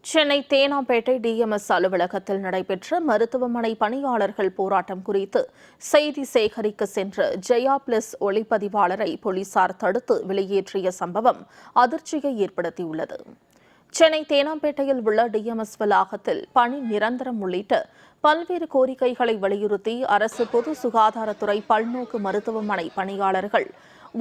Chennai Teynampet TMS அலுவலகத்தில் நடைபெற்ற மருத்துவமனை பணியாளர்கள் போராட்டம் குறித்து செய்தி சேகரிக்க சென்ற ஜெயா பிளஸ் ஒளிப்பதிவாளரை போலீசார் தடுத்து வெளியேற்றிய சம்பவம் அதிர்ச்சியை ஏற்படுத்தியுள்ளது. சென்னை தேனாம்பேட்டையில் உள்ள டிஎம்எஸ் வளாகத்தில் பணி நிரந்தரம் உள்ளிட்ட பல்வேறு கோரிக்கைகளை வலியுறுத்தி அரசு பொது சுகாதாரத்துறை பல்நோக்கு மருத்துவமனை பணியாளர்கள்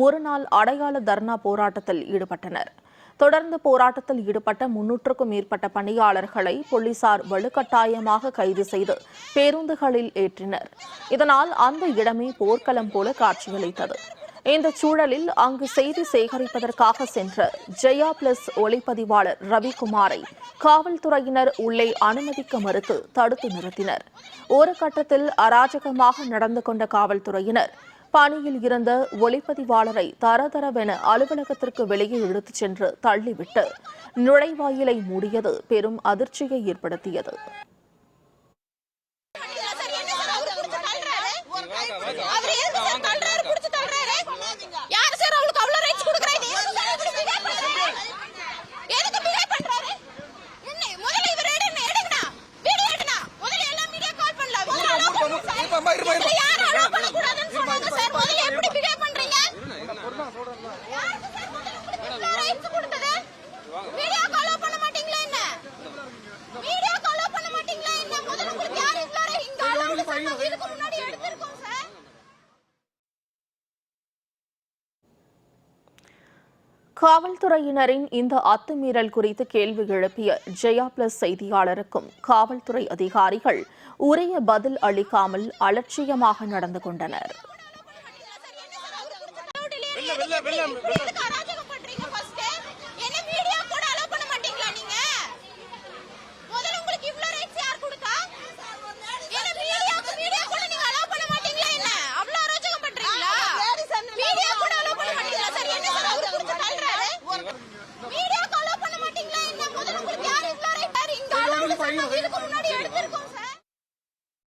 ஒருநாள் அடையாள தர்ணா போராட்டத்தில் ஈடுபட்டனர். தொடர்ந்து போராட்டத்தில் ஈடுபட்ட 300க்கும் மேற்பட்ட பணியாளர்களை போலீசார் வலுக்கட்டாயமாக கைது செய்து பேருந்துகளில் ஏற்றினர். இதனால் அந்த இடமே போர்க்களம் போல காட்சியளித்தது. இந்த சூழலில் அங்கு செய்தி சேகரிப்பதற்காக சென்ற ஜெயா பிளஸ் ஒளிப்பதிவாளர் ரவிக்குமாரை காவல்துறையினர் உள்ளே அனுமதிக்க மறுத்து தடுத்து நிறுத்தினர். ஒரு கட்டத்தில் அராஜகமாக நடந்து கொண்ட காவல்துறையினர் பணியில் இருந்த ஒளிப்பதிவாளரை தரதரவென அலுவலகத்திற்கு வெளியே இழுத்துச் சென்று தள்ளிவிட்டு நுழைவாயிலை மூடியது பெரும் அதிர்ச்சியை ஏற்படுத்தியது. காவல்துறையினரின் இந்த அத்துமீறல் குறித்து கேள்வி எழுப்பிய ஜெயா பிளஸ் செய்தியாளருக்கும் காவல்துறை அதிகாரிகள் உரிய பதில் அளிக்காமல் அலட்சியமாக நடந்து கொண்டனர். இதுக்கு